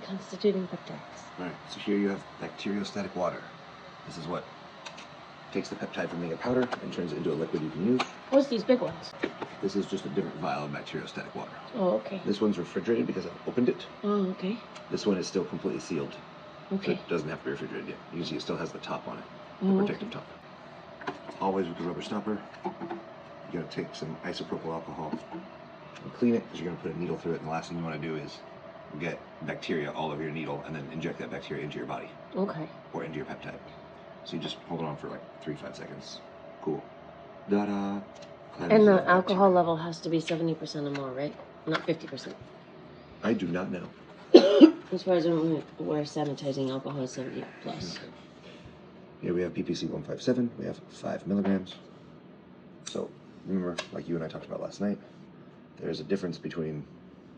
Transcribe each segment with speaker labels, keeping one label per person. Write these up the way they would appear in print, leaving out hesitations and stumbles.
Speaker 1: reconstituting peptides.
Speaker 2: All right, so here you have bacteriostatic water. This is what takes the peptide from being a powder and turns it into a liquid you can use.
Speaker 1: What's these big ones?
Speaker 2: This is just a different vial of bacteriostatic water.
Speaker 1: Oh, okay.
Speaker 2: This one's refrigerated because I've opened it.
Speaker 1: Oh, okay.
Speaker 2: This one is still completely sealed.
Speaker 1: Okay.
Speaker 2: So it doesn't have to be refrigerated yet. You can see it still has the top on it, the
Speaker 1: Oh,
Speaker 2: protective top. Always with the rubber stopper, you gotta take some isopropyl alcohol and clean it because you're gonna put a needle through it, and the last thing you wanna do is get bacteria all over your needle and then inject that bacteria into your body.
Speaker 1: Okay.
Speaker 2: Or into your peptide. So you just hold it on for like 3-5 seconds. Cool. Da-da.
Speaker 1: And the alcohol level has to be 70% or more, right? Not 50%.
Speaker 2: I do not know.
Speaker 1: As far as I'm aware, sanitizing alcohol is 70 plus.
Speaker 2: Okay. Here we have PPC 157. We have 5 milligrams. So remember, like you and I talked about last night, there's a difference between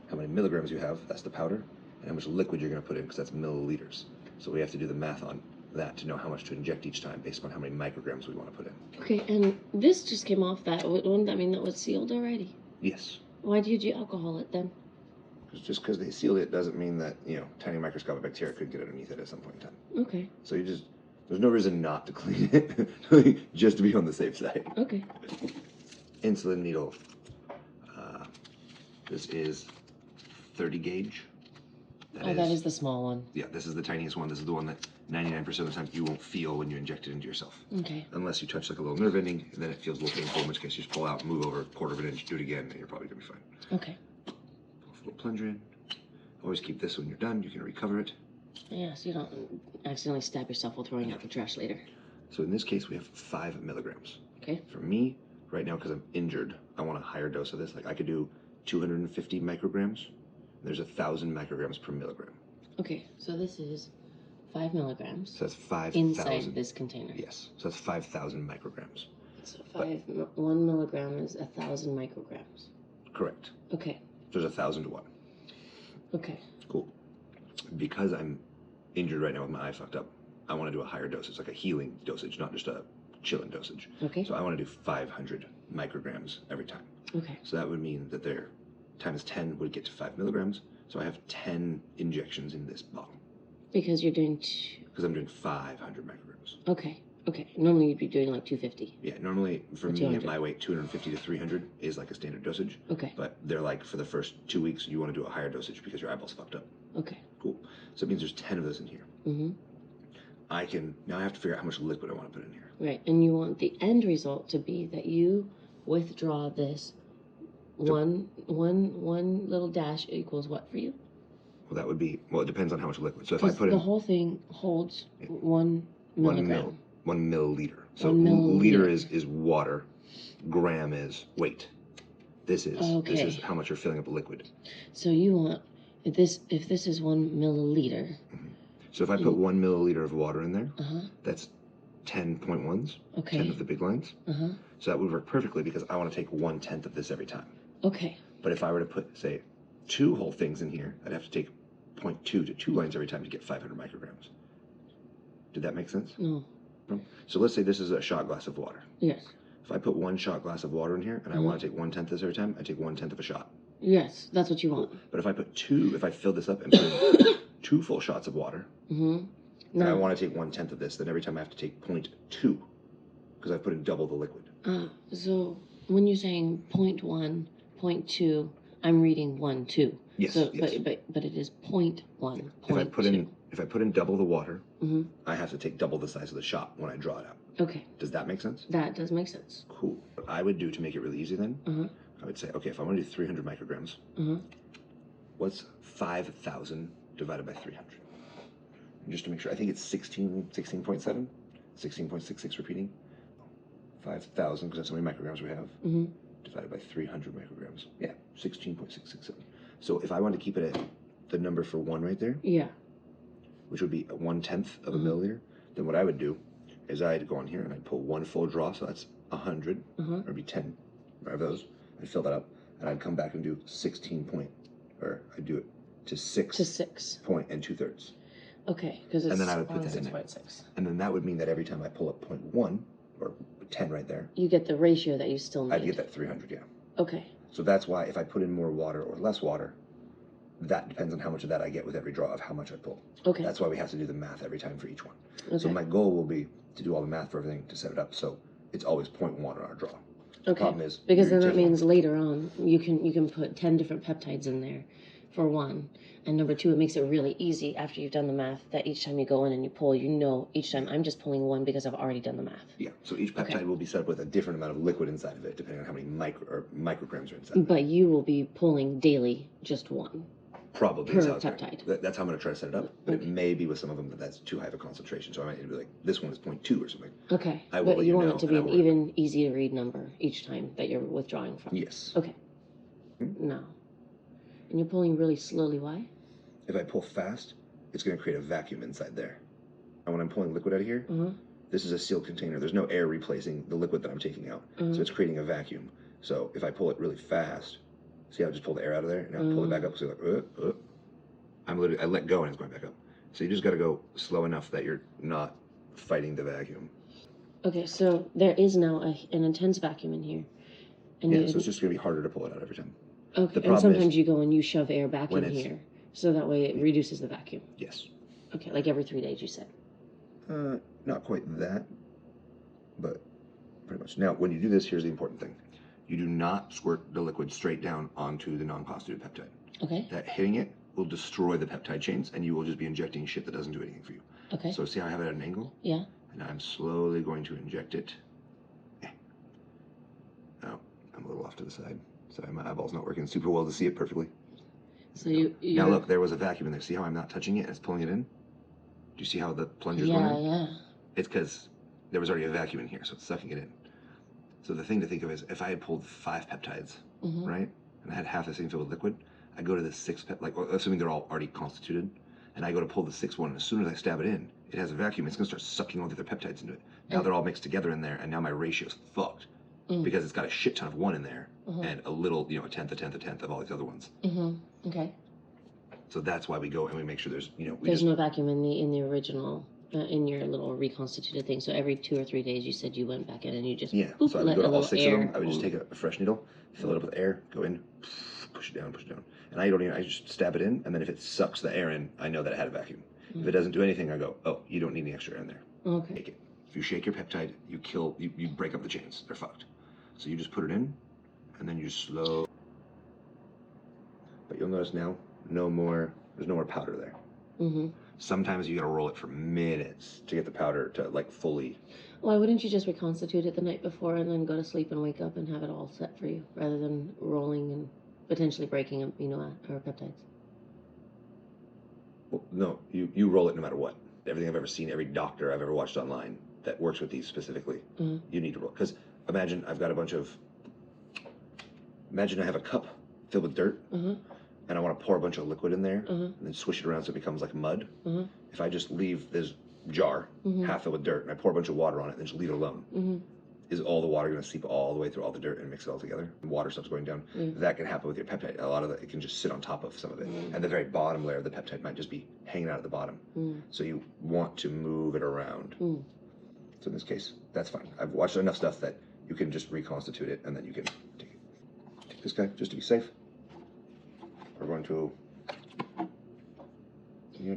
Speaker 2: how many milligrams you have, that's the powder, and how much liquid you're going to put in, because that's milliliters. So we have to do the math on that to know how much to inject each time based on how many micrograms we want to put in.
Speaker 1: Okay, and this just came off that. Wouldn't that mean that was sealed already?
Speaker 2: Yes.
Speaker 1: Why did you alcohol it then?
Speaker 2: Just because they sealed it doesn't mean that, you know, tiny microscopic bacteria could get underneath it at some point in time.
Speaker 1: Okay.
Speaker 2: So you just, there's no reason not to clean it, just to be on the safe side.
Speaker 1: Okay.
Speaker 2: Insulin needle. This is 30 gauge.
Speaker 1: That is the small one.
Speaker 2: Yeah, this is the tiniest one. This is the one that 99% of the time you won't feel when you inject it into yourself.
Speaker 1: Okay.
Speaker 2: Unless you touch like a little nerve ending, and then it feels a little painful, in which case you just pull out, move over a quarter of an inch, do it again, and you're probably going to be fine.
Speaker 1: Okay.
Speaker 2: Pull a little plunger in. Always keep this when you're done. You can recover it.
Speaker 1: Yeah, so you don't accidentally stab yourself while throwing out the trash later.
Speaker 2: So in this case, we have 5 milligrams.
Speaker 1: Okay.
Speaker 2: For me, right now, because I'm injured, I want a higher dose of this. Like I could do 250 micrograms. There's 1,000 micrograms per milligram.
Speaker 1: Okay, so this is 5 milligrams.
Speaker 2: So that's 5,000.
Speaker 1: Inside this container.
Speaker 2: Yes, so that's 5,000 micrograms.
Speaker 1: So 1 milligram is 1,000 micrograms.
Speaker 2: Correct.
Speaker 1: Okay.
Speaker 2: There's 1,000 to 1.
Speaker 1: Okay.
Speaker 2: Cool. Because I'm injured right now with my eye fucked up, I want to do a higher dosage, like a healing dosage, not just a chilling dosage.
Speaker 1: Okay.
Speaker 2: So I want to do 500 micrograms every time.
Speaker 1: Okay.
Speaker 2: So that would mean that their times 10 would get to 5 milligrams. So I have 10 injections in this bottle.
Speaker 1: Because you're doing...
Speaker 2: Because I'm doing 500 micrograms.
Speaker 1: Okay. Okay. Normally you'd be doing like 250.
Speaker 2: Yeah, normally for me at my weight, 250 to 300 is like a standard dosage.
Speaker 1: Okay.
Speaker 2: But they're like, for the first 2 weeks, you want to do a higher dosage because your eyeball's fucked up.
Speaker 1: Okay.
Speaker 2: Cool. So it means there's 10 of those in here.
Speaker 1: Mm-hmm.
Speaker 2: Now I have to figure out how much liquid I want to put in here.
Speaker 1: Right, and you want the end result to be that you withdraw this one little dash equals what for you?
Speaker 2: Well, that would be, well, it depends on how much liquid. So if I put in...
Speaker 1: the whole thing holds 1 milligram.
Speaker 2: 1 milliliter. So
Speaker 1: 1 milliliter.
Speaker 2: liter is water, gram is weight. This is how much you're filling up with liquid.
Speaker 1: So you want, if this is 1 milliliter.
Speaker 2: Mm-hmm. So if I put 1 milliliter of water in there,
Speaker 1: uh-huh.
Speaker 2: that's 10.1s,
Speaker 1: okay.
Speaker 2: 10 of the big lines.
Speaker 1: Uh-huh.
Speaker 2: So that would work perfectly because I want to take 1/10 of this every time.
Speaker 1: Okay.
Speaker 2: But if I were to put, say, 2 whole things in here, I'd have to take 0.2 to 2 lines every time to get 500 micrograms. Did that make sense?
Speaker 1: No.
Speaker 2: No? So let's say this is a shot glass of water.
Speaker 1: Yes.
Speaker 2: If I put 1 shot glass of water in here and I want to take 1/10 this every time, I take 1/10 of a shot.
Speaker 1: Yes, that's what you want.
Speaker 2: But if I put 2, if I fill this up and put in 2 full shots of water, and I want to take 1/10 of this, then every time I have to take 0.2 because I've put in double the liquid.
Speaker 1: So when you're saying 0.1, 0.2, I'm reading 1, 2.
Speaker 2: Yes,
Speaker 1: so,
Speaker 2: yes.
Speaker 1: But it is 0.1, 0.2.
Speaker 2: If I put in double the water, I have to take double the size of the shot when I draw it out.
Speaker 1: Okay.
Speaker 2: Does that make sense?
Speaker 1: That does make sense.
Speaker 2: Cool. What I would do to make it really easy then, I would say, okay, if I want to do 300 micrograms, what's 5,000 divided by 300? And just to make sure, I think it's 16.7, 16.66 repeating. 5,000, because that's how many micrograms we have, divided by 300 micrograms. Yeah, 16.667. So if I wanted to keep it at the number for 1 right there,
Speaker 1: yeah,
Speaker 2: which would be 1/10 of a milliliter, then what I would do is I'd go on here and I'd pull 1 full draw, so that's 100, or it'd be 10 of those. I'd fill that up, and I'd come back and do 16 point, or I'd do it to 6 point and 2/3.
Speaker 1: Okay, because it's
Speaker 2: and then I would put that in
Speaker 1: 6.6.
Speaker 2: And then that would mean that every time I pull up 0.1, or 10 right there,
Speaker 1: you get the ratio that you still need.
Speaker 2: I'd get that 300, yeah.
Speaker 1: Okay.
Speaker 2: So that's why if I put in more water or less water, that depends on how much of that I get with every draw of how much I pull.
Speaker 1: Okay.
Speaker 2: That's why we have to do the math every time for each one.
Speaker 1: Okay.
Speaker 2: So my goal will be to do all the math for everything to set it up so it's always 0.1 on our draw. The problem is
Speaker 1: because then that means later on you can put 10 different peptides in there for one. And number two, it makes it really easy after you've done the math that each time you go in and you pull, you know each time I'm just pulling one because I've already done the math.
Speaker 2: Yeah, so each peptide will be set up with a different amount of liquid inside of it, depending on how many micrograms are inside.
Speaker 1: But you will be pulling daily just one.
Speaker 2: Probably
Speaker 1: per
Speaker 2: is how it's
Speaker 1: peptide.
Speaker 2: That's how I'm going to try to set it up. But it may be with some of them that that's too high of a concentration. So I might be like, this one is 0.2 or something.
Speaker 1: Okay.
Speaker 2: I will
Speaker 1: but you want
Speaker 2: know,
Speaker 1: it to be an even easy to read number each time that you're withdrawing from.
Speaker 2: Yes.
Speaker 1: Okay. No. And you're pulling really slowly. Why?
Speaker 2: If I pull fast, it's going to create a vacuum inside there. And when I'm pulling liquid out of here, this is a sealed container. There's no air replacing the liquid that I'm taking out. So it's creating a vacuum. So if I pull it really fast, see how I just pulled the air out of there? And now I pull it back up. So like, I let go and it's going back up. So you just got to go slow enough that you're not fighting the vacuum.
Speaker 1: Okay, so there is now an intense vacuum in here. And
Speaker 2: yeah, so it's just going to be harder to pull it out every time.
Speaker 1: Okay, and sometimes you go and you shove air back in here. So that way it reduces the vacuum.
Speaker 2: Yes.
Speaker 1: Okay, like every 3 days you said.
Speaker 2: Not quite that, but pretty much. Now, when you do this, here's the important thing. You do not squirt the liquid straight down onto the non-constituted peptide.
Speaker 1: Okay.
Speaker 2: That hitting it will destroy the peptide chains, and you will just be injecting shit that doesn't do anything for you.
Speaker 1: Okay.
Speaker 2: So see how I have it at an angle?
Speaker 1: Yeah.
Speaker 2: And I'm slowly going to inject it. Oh, I'm a little off to the side. Sorry, my eyeball's not working super well to see it perfectly.
Speaker 1: So
Speaker 2: now look, there was a vacuum in there. See how I'm not touching it and it's pulling it in? Do you see how the plunger's going in?
Speaker 1: Yeah.
Speaker 2: It's because there was already a vacuum in here, so it's sucking it in. So the thing to think of is if I had pulled 5 peptides, right, and I had half this thing filled with liquid, I go to the 6th assuming they're all already constituted, and I go to pull the 6th one, and as soon as I stab it in, it has a vacuum. It's going to start sucking all the other peptides into it. Now they're all mixed together in there, and now my ratio's fucked because it's got a shit ton of one in there and a little, a tenth of all these other ones.
Speaker 1: Okay.
Speaker 2: So that's why we go and we make sure there's,
Speaker 1: there's no vacuum in the original, in your little reconstituted thing. So every 2 or 3 days, you said you went back in and you just boop,
Speaker 2: so I would go to all 6 of them. I would just take a fresh needle, fill it up with air, go in, push it down, and I just stab it in, and then if it sucks the air in, I know that it had a vacuum. If it doesn't do anything, I go, oh, you don't need any extra air in there.
Speaker 1: Okay.
Speaker 2: Take it. If you shake your peptide, you break up the chains. They're fucked. So you just put it in, and then you slow. But you'll notice now, there's no more powder there. Sometimes you gotta roll it for minutes to get the powder to fully.
Speaker 1: Why wouldn't you just reconstitute it the night before and then go to sleep and wake up and have it all set for you, rather than rolling and potentially breaking amino or peptides?
Speaker 2: Well, no, you roll it no matter what. Everything I've ever seen, every doctor I've ever watched online that works with these specifically, you need to roll. Because imagine I have a cup filled with dirt, and I want to pour a bunch of liquid in there, and then swish it around so it becomes like mud. If I just leave this jar half filled with dirt, and I pour a bunch of water on it, and then just leave it alone, is all the water going to seep all the way through all the dirt and mix it all together? And water stuff's going down. That can happen with your peptide. A lot of it can just sit on top of some of it. And the very bottom layer of the peptide might just be hanging out at the bottom. So you want to move it around. So in this case, that's fine. I've watched enough stuff that you can just reconstitute it, and then you can take this guy just to be safe. We're going to.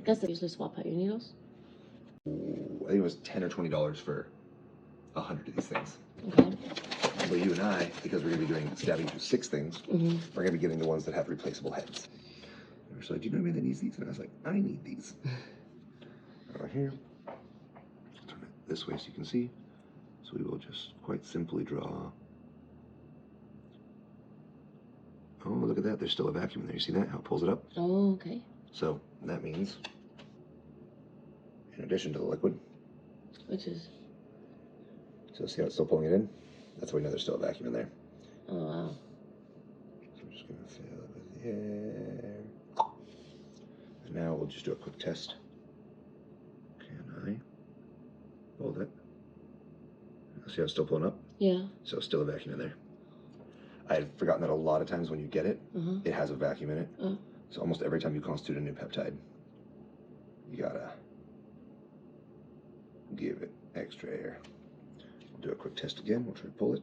Speaker 1: Does they usually swap out your needles?
Speaker 2: I think it was $10 or $20 for 100 of these things.
Speaker 1: Okay.
Speaker 2: But you and I, because we're going to be stabbing through 6 things, we're going to be getting the ones that have replaceable heads. And we're like, do you know anybody that needs these? And I was like, I need these. Right here. Turn it this way so you can see. So we will just quite simply draw. Oh, look at that. There's still a vacuum in there. You see that? How it pulls it up?
Speaker 1: Oh, okay.
Speaker 2: So that means, in addition to the liquid,
Speaker 1: which is?
Speaker 2: So see how it's still pulling it in? That's why we know there's still a vacuum in there.
Speaker 1: Oh, wow.
Speaker 2: So we're just going to fill it with the air. And now we'll just do a quick test. Can I hold it? See how it's still pulling up?
Speaker 1: Yeah.
Speaker 2: So still a vacuum in there. I had forgotten that a lot of times when you get it, it has a vacuum in it. So almost every time you constitute a new peptide, you gotta give it extra air. We'll do a quick test again. We'll try to pull it.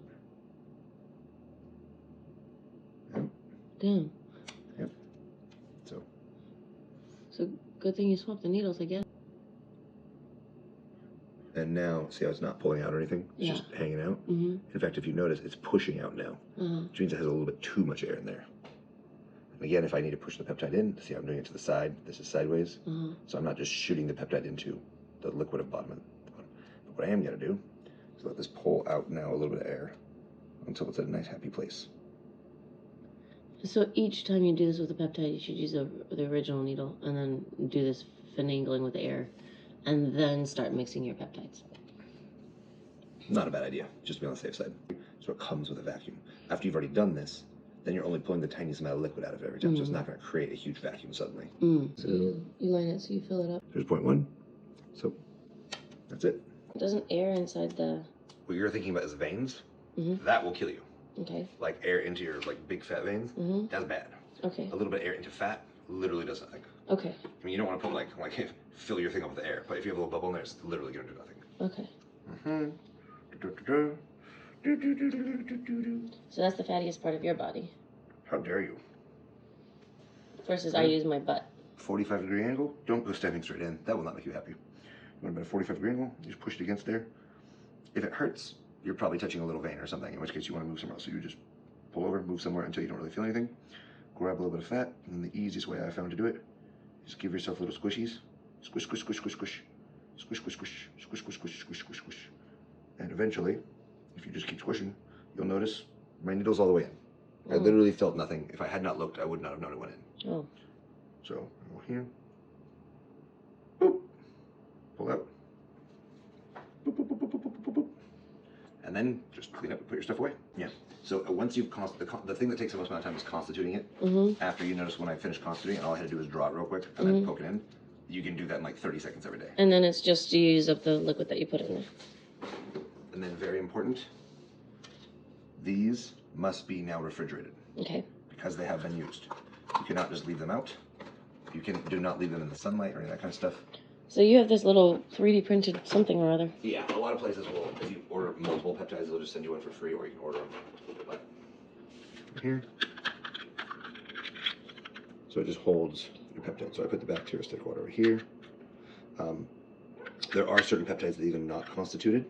Speaker 2: Yep.
Speaker 1: Damn.
Speaker 2: Yep. So
Speaker 1: So good thing you swapped the needles, I guess.
Speaker 2: And now, see how it's not pulling out or anything? It's just hanging out. In fact, if you notice, it's pushing out now, which means it has a little bit too much air in there. And again, if I need to push the peptide in, see how I'm doing it to the side? This is sideways. So I'm not just shooting the peptide into the liquid at bottom. But what I am going to do is let this pull out now a little bit of air until it's at a nice happy place.
Speaker 1: So each time you do this with a peptide, you should use the original needle and then do this finagling with the air and then start mixing your peptides.
Speaker 2: Not a bad idea, just to be on the safe side. So it comes with a vacuum. After you've already done this, then you're only pulling the tiniest amount of liquid out of it every time, so it's not going to create a huge vacuum suddenly.
Speaker 1: So you line it so you fill it up.
Speaker 2: Here's point one. So that's it.
Speaker 1: Doesn't air inside the...
Speaker 2: What you're thinking about is veins. That will kill you.
Speaker 1: Okay.
Speaker 2: Like air into your big fat veins, that's bad.
Speaker 1: Okay.
Speaker 2: A little bit of air into fat literally does nothing.
Speaker 1: Okay.
Speaker 2: I mean, you don't want to put like fill your thing up with air, but if you have a little bubble in there, it's literally going to do nothing.
Speaker 1: Okay. So that's the fattiest part of your body.
Speaker 2: How dare you?
Speaker 1: Versus I use my butt.
Speaker 2: 45-degree angle, don't go standing straight in. That will not make you happy. You want about a 45-degree angle, you just push it against there. If it hurts, you're probably touching a little vein or something, in which case you want to move somewhere else. So you just pull over, move somewhere until you don't really feel anything. Grab a little bit of fat, and the easiest way I found to do it, just give yourself little squishies. Squish, squish, squish, squish, squish. Squish, squish, squish, squish, squish, squish, squish, squish, squish. And eventually, if you just keep squishing, you'll notice my needle's all the way in. I literally felt nothing. If I had not looked, I would not have known it went in.
Speaker 1: Oh.
Speaker 2: So, go here. Boop. Pull out. Boop, boop, boop, boop, boop, boop, boop, boop. And then just clean up and put your stuff away. Yeah. So once you've the thing that takes the most amount of time is constituting it. After you notice when I finish constituting, all I had to do was draw it real quick and then poke it in. You can do that in like 30 seconds every day.
Speaker 1: And then it's just to use up the liquid that you put in there.
Speaker 2: And then very important, these must be now refrigerated.
Speaker 1: Okay.
Speaker 2: Because they have been used. You cannot just leave them out. You do not leave them in the sunlight or any of that kind of stuff.
Speaker 1: So you have this little 3D printed something or other.
Speaker 2: Yeah, a lot of places will, if you order multiple peptides, they'll just send you one for free, or you can order them. But here. So it just holds your peptide. So I put the bacterio stick water over here. There are certain peptides that are even not constituted.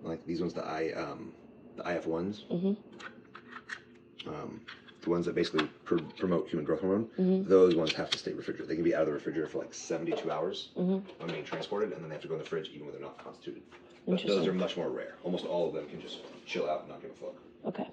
Speaker 2: Like these ones, the IF1s. The ones that basically promote human growth hormone, those ones have to stay refrigerated. They can be out of the refrigerator for like 72 hours when being transported, and then they have to go in the fridge even when they're not constituted. But those are much more rare. Almost all of them can just chill out and not give a fuck.
Speaker 1: Okay.